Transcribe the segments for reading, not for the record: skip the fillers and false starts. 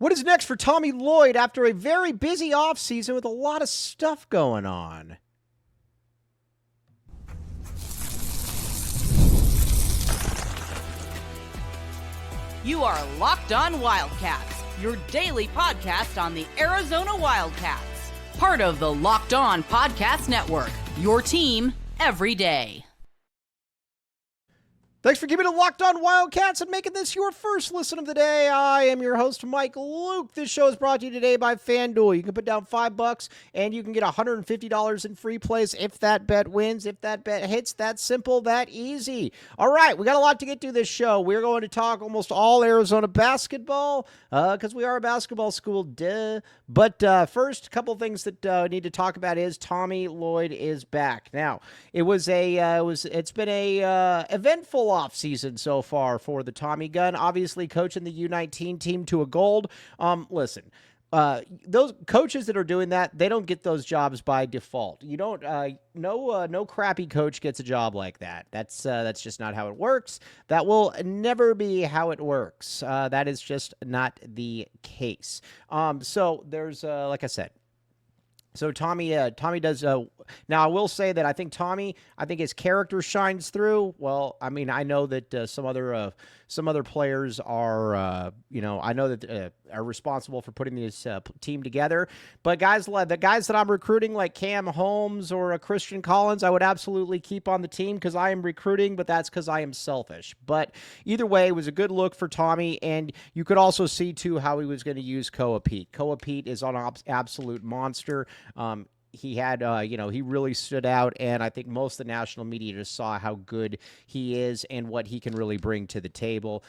What is next for Tommy Lloyd after a very busy offseason with a lot of stuff going on? You are Locked On Wildcats, your daily podcast on the Arizona Wildcats. Part of the Locked On Podcast Network, your team every day. Thanks for keeping it Locked On Wildcats and making this your first listen of the day. I am your host, Mike Luke. This show is brought to you today by FanDuel. You can put down $5 and you can get $150 in free plays if that bet wins, if that bet hits. That simple, that easy. All right, we got a lot to get to this show. We're going to talk almost all Arizona basketball because we are a basketball school, duh. But first, a couple things that I need to talk about is Tommy Lloyd is back. Now, it's been a eventful off season so far for the Tommy gun. Obviously, coaching the U19 team to a gold. Listen, those coaches that are doing that, they don't get those jobs by default. You don't. No crappy coach gets a job like that. That's just not how it works. That will never be how it works. That is just not the case. So there's like I said. So Tommy does. Now I will say that I think his character shines through. Well, I mean, I know that some other players are, I know that are responsible for putting this team together. But the guys that I'm recruiting, like Cam Holmes or Christian Collins, I would absolutely keep on the team because I am recruiting, but that's because I am selfish. But either way, it was a good look for Tommy, and you could also see too how he was going to use Koa Peat. Koa Peat is an absolute monster. He had, he really stood out, and I think most of the national media just saw how good he is and what he can really bring to the table.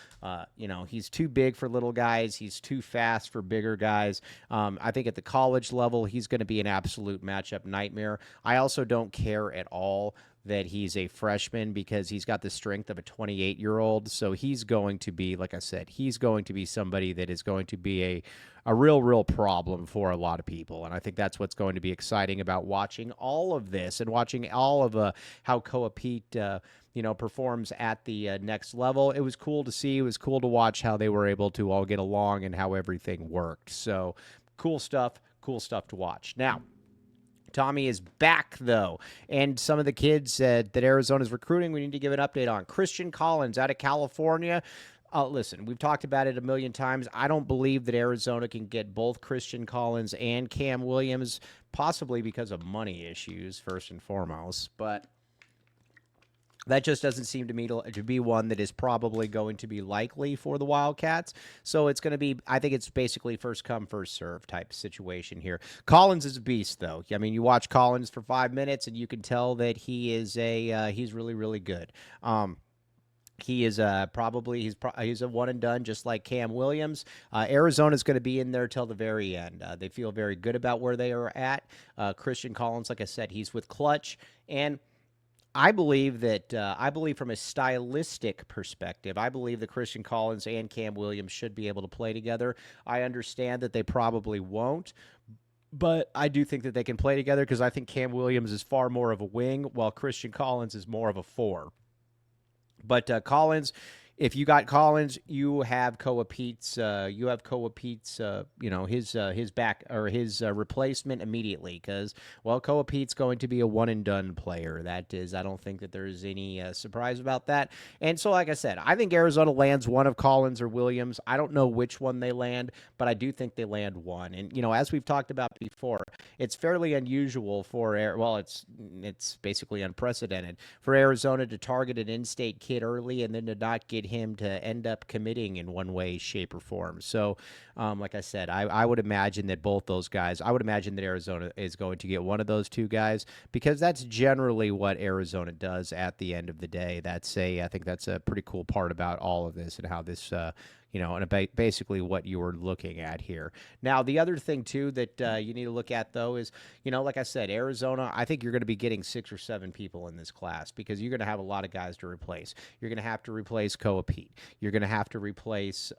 He's too big for little guys. He's too fast for bigger guys. I think at the college level, he's going to be an absolute matchup nightmare. I also don't care at all that he's a freshman because he's got the strength of a 28-year-old. So he's going to be, like I said, he's going to be somebody that is going to be a real problem for a lot of people. And I think that's what's going to be exciting about watching all of this and watching all of how Koa Peat, performs at the next level. It was cool to see. It was cool to watch how they were able to all get along and how everything worked. So cool stuff to watch. Now, Tommy is back, though, and some of the kids that Arizona's recruiting, we need to give an update on. Christian Collins out of California. Listen, we've talked about it a million times. I don't believe that Arizona can get both Christian Collins and Cam Williams, possibly because of money issues, first and foremost, but that just doesn't seem to me to be one that is probably going to be likely for the Wildcats. So it's going to be, I think it's basically first come, first serve type situation here. Collins is a beast, though. I mean, you watch Collins for 5 minutes, and you can tell that he is he's really, really good. He is he's a one and done, just like Cam Williams. Arizona's going to be in there till the very end. They feel very good about where they are at. Christian Collins, like I said, he's with Clutch, and I believe from a stylistic perspective, I believe that Christian Collins and Cam Williams should be able to play together. I understand that they probably won't, but I do think that they can play together because I think Cam Williams is far more of a wing, while Christian Collins is more of a 4. But Collins, if you got Collins, you have Koa Peat's, his back or his replacement immediately because, well, Koa Peat's going to be a one and done player. That is, I don't think that there's any surprise about that. And so, like I said, I think Arizona lands one of Collins or Williams. I don't know which one they land, but I do think they land one. And, as we've talked about before, it's fairly unusual it's basically unprecedented for Arizona to target an in-state kid early and then to not get him to end up committing in one way, shape, or form. So, like I said, I would imagine that both those guys, I would imagine that Arizona is going to get one of those two guys because that's generally what Arizona does at the end of the day. I think that's a pretty cool part about all of this and how this, and basically what you were looking at here. Now, the other thing, too, that you need to look at, though, is, like I said, Arizona, I think you're going to be getting 6 or 7 people in this class because you're going to have a lot of guys to replace. You're going to have to replace Koa Peat. You're going to have to replace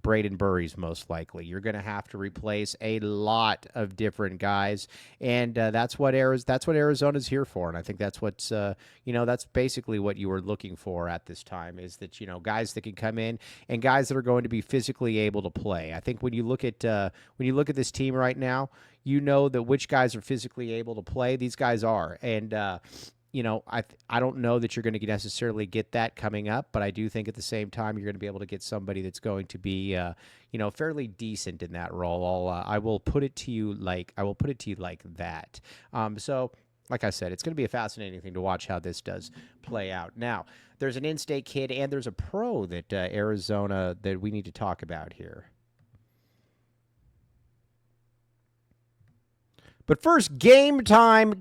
Braden Burries, most likely. You're going to have to replace a lot of different guys, and that's what Arizona's here for, and I think that's what's, that's basically what you were looking for at this time is that, guys that can come in and guys that are going going to be physically able to play. I think when you look at this team right now, you know that which guys are physically able to play. These guys are, and I don't know that you're going to necessarily get that coming up, but I do think at the same time you're going to be able to get somebody that's going to be fairly decent in that role. I will put it to you like that. So. Like I said, it's going to be a fascinating thing to watch how this does play out. Now, there's an in-state kid and there's a pro that Arizona that we need to talk about here. But first, game time.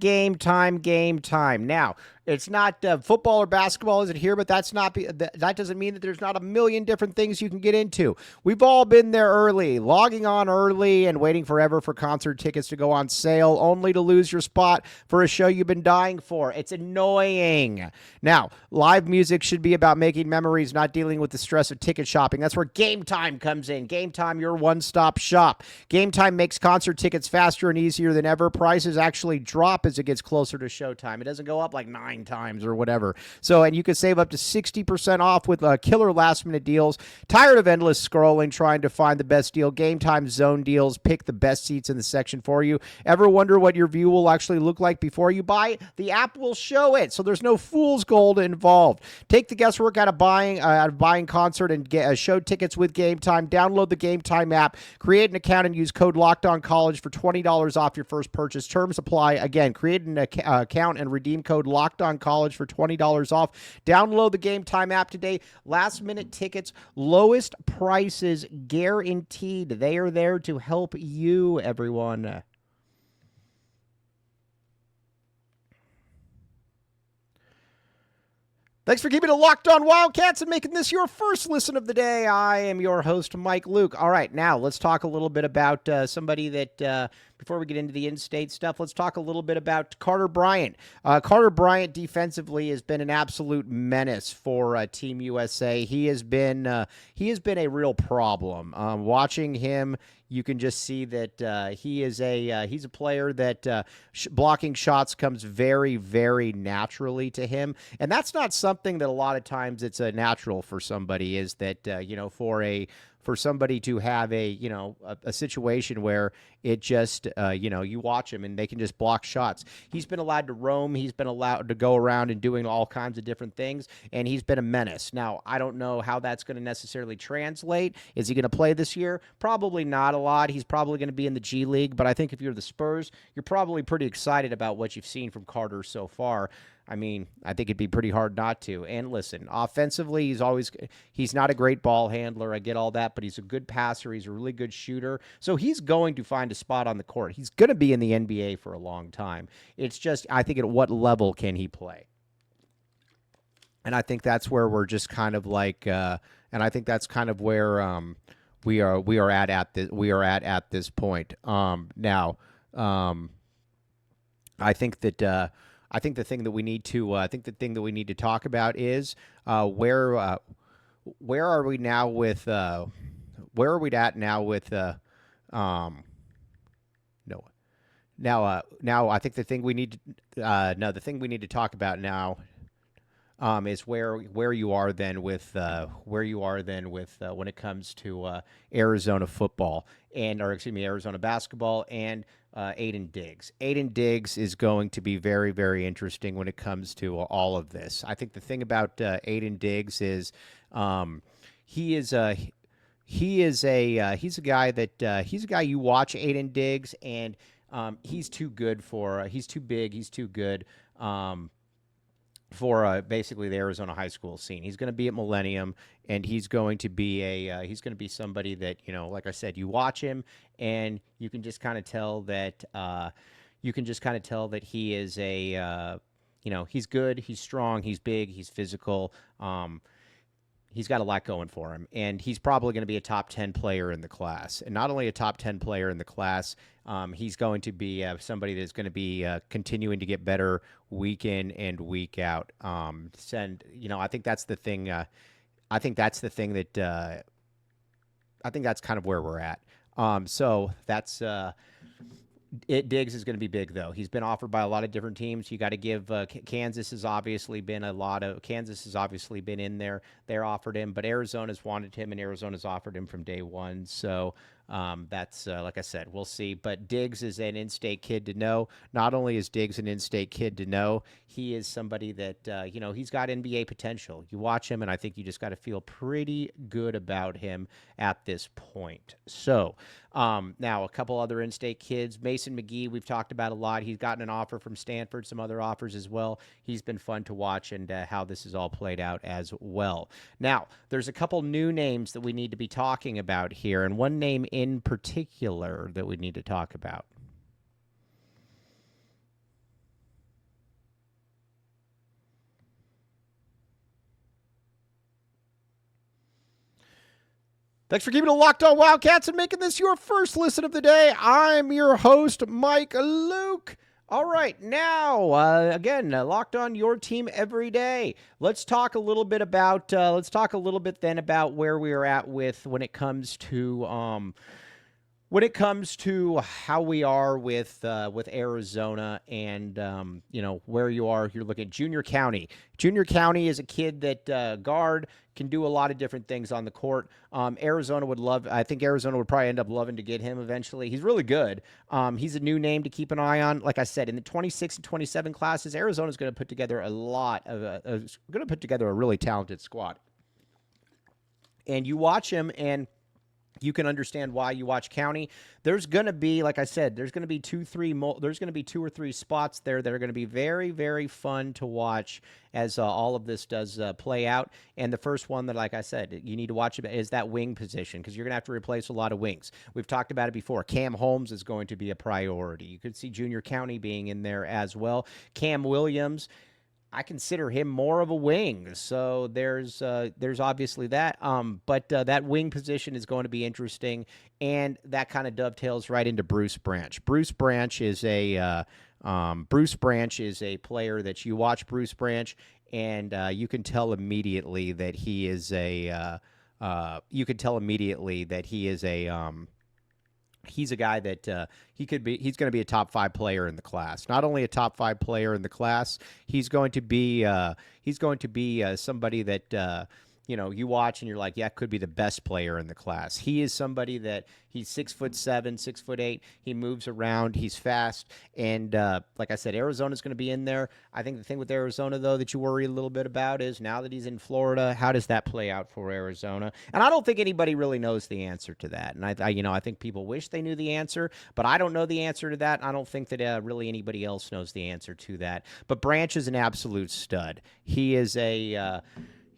Now, it's not football or basketball isn't here, but that doesn't mean that there's not a million different things you can get into. We've all been there early, logging on early and waiting forever for concert tickets to go on sale, only to lose your spot for a show you've been dying for. It's annoying. Now, live music should be about making memories, not dealing with the stress of ticket shopping. That's where Game Time comes in. Game Time, your one-stop shop. Game Time makes concert tickets faster and easier than ever. Prices actually drop as it gets closer to showtime. It doesn't go up like 9 times or whatever. So, and you can save up to 60% off with killer last-minute deals. Tired of endless scrolling, trying to find the best deal? Game Time zone deals pick the best seats in the section for you. Ever wonder what your view will actually look like before you buy? The app will show it, so there's no fool's gold involved. Take the guesswork out of buying concert and get show tickets with Game Time. Download the Game Time app, create an account, and use code LOCKEDONCollege for $20 off your first purchase. Terms apply. Again, create an account and redeem code LOCKEDONCollege for $20 off. Download the Game Time app today. Last minute tickets, lowest prices guaranteed. They are there to help you, everyone. Thanks for keeping it locked on Wildcats and making this your first listen of the day. I am your host, Mike Luke. All right, now let's talk a little bit about somebody that, before we get into the in-state stuff, let's talk a little bit about Carter Bryant. Carter Bryant defensively has been an absolute menace for Team USA. He has been a real problem. Watching him, you can just see that he's a player that blocking shots comes very, very naturally to him, and that's not something that a lot of times it's a natural for somebody. Is that for somebody to have a situation where it just you watch him and they can just block shots. He's been allowed to roam. He's been allowed to go around and doing all kinds of different things, and he's been a menace. Now, I don't know how that's going to necessarily translate. Is he going to play this year? Probably not a lot. He's probably going to be in the G League, but I think if you're the Spurs, you're probably pretty excited about what you've seen from Carter so far. I mean, I think it'd be pretty hard not to. And listen, offensively, he's not a great ball handler. I get all that, but he's a good passer. He's a really good shooter. So he's going to find a spot on the court. He's going to be in the NBA for a long time. It's just, I think, at what level can he play? And I think that's where we're just kind of like, and I think that's kind of where we are at this point. Now, I think that. I think the thing that we need to talk about is where are we now with where are we at now with now I think the thing we need to talk about now is where you are then with when it comes to Arizona football Arizona basketball and Aiden Diggs. Aiden Diggs is going to be very, very interesting when it comes to all of this. I think the thing about Aiden Diggs is he's a guy you watch Aiden Diggs and he's too big, he's too good for basically the Arizona high school scene. He's going to be at Millennium, and he's going to be somebody that, like I said, you watch him and you can just kind of tell that he is he's good, he's strong, he's big, he's physical. He's got a lot going for him, and he's probably going to be a top 10 player in the class. And not only a top 10 player in the class, he's going to be somebody that's going to be continuing to get better week in and week out. I think that's the thing. I think that's kind of where we're at. So that's Diggs is going to be big, though. He's been offered by a lot of different teams. You got to give Kansas has obviously been in there. They're offered him, but Arizona's wanted him, and Arizona's offered him from day one. So that's like I said, we'll see. But Diggs is an in-state kid to know. Not only is Diggs an in-state kid to know, he is somebody that he's got NBA potential. You watch him, and I think you just got to feel pretty good about him at this point. So now a couple other in-state kids. Mason McGee, we've talked about a lot. He's gotten an offer from Stanford, some other offers as well. He's been fun to watch, and how this is all played out as well. Now, there's a couple new names that we need to be talking about here, and one name in particular that we need to talk about. Thanks for keeping it locked on Wildcats and making this your first listen of the day. I'm your host, Mike Luke. All right, now, again, locked on your team every day. Let's talk a little bit about, then about where we are at with when it comes to how we are with Arizona and where you are. You're looking at Junior County. Junior County is a kid that guard can do a lot of different things on the court. I think Arizona would probably end up loving to get him eventually. He's really good. He's a new name to keep an eye on. Like I said, in the 26 and 27 classes, Arizona's going to put together a really talented squad. And you watch him, and you can understand why you watch County. There's going to be, like I said, there's going to be two or three spots there that are going to be very, very fun to watch as all of this does play out. And the first one that, like I said, you need to watch is that wing position, because you're going to have to replace a lot of wings. We've talked about it before. Cam Holmes is going to be a priority. You could see Junior County being in there as well. Cam Williams, I consider him more of a wing, so there's obviously that. But that wing position is going to be interesting, and that kind of dovetails right into Bruce Branch. Bruce Branch is a player that you watch Bruce Branch, and you can tell immediately that he is he's a guy that he's going to be a top 5 player in the class. Not only a top 5 player in the class, he's going to be somebody that you watch and you're like, yeah, could be the best player in the class. He is somebody that he's 6'7", 6'8". He moves around. He's fast. And like I said, Arizona's going to be in there. I think the thing with Arizona, though, that you worry a little bit about is now that he's in Florida, how does that play out for Arizona? And I don't think anybody really knows the answer to that. And I think people wish they knew the answer, but I don't know the answer to that. I don't think that really anybody else knows the answer to that. But Branch is an absolute stud. He is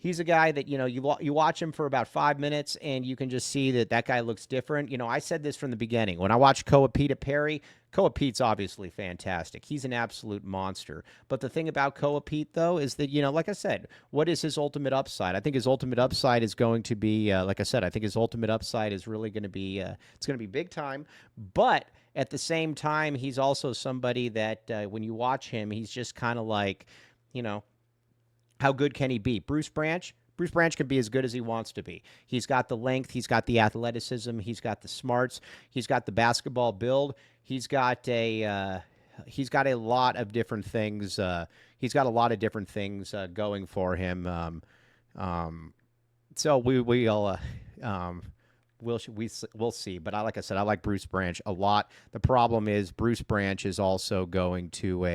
he's a guy that, you watch him for about 5 minutes and you can just see that guy looks different. I said this from the beginning. When I watched Koa Peat at Perry, Koa Peat's obviously fantastic. He's an absolute monster. But the thing about Koa Peat, though, is that, like I said, what is his ultimate upside? I think his ultimate upside is going to be, I think his ultimate upside is really going to be, it's going to be big time. But at the same time, he's also somebody that when you watch him, he's just kind of like, how good can he be? Bruce Branch can be as good as he wants to be. He's got the length. He's got the athleticism. He's got the smarts. He's got the basketball build. He's got a lot of different things. He's got a lot of different things going for him. So we'll see. But like I said, I like Bruce Branch a lot. The problem is Bruce Branch is also going to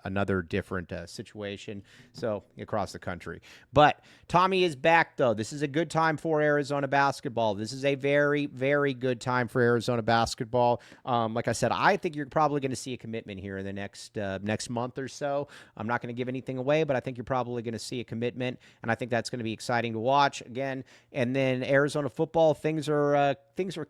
another different situation. So across the country. But Tommy is back, though. This is a good time for Arizona basketball. This is a very, very good time for Arizona basketball. Like I said, I think you're probably going to see a commitment here in the next month or so. I'm not going to give anything away, but I think you're probably going to see a commitment, and I think that's going to be exciting to watch again. And then Arizona football, things are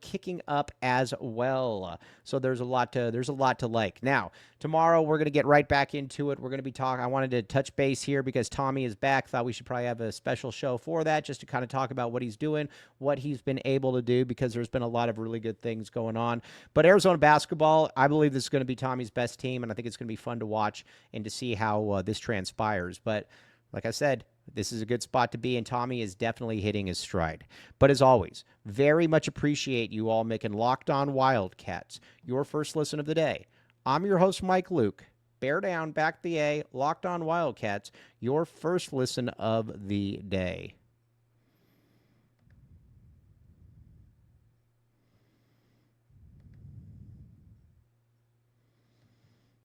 kicking up as well. So there's a lot to like. Now, tomorrow we're going to get right back into it. We're going to be talking. I wanted to touch base here because Tommy is back. Thought we should probably have a special show for that, just to kind of talk about what he's doing, what he's been able to do, because there's been a lot of really good things going on. But Arizona basketball, I believe this is going to be Tommy's best team, and I think it's going to be fun to watch and to see how this transpires. But like I said, This is a good spot to be, and Tommy is definitely hitting his stride. But as always, very much appreciate you all making Locked On Wildcats your first listen of the day. I'm your host, Mike Luke. Bear down, back the A, Locked On Wildcats, your first listen of the day.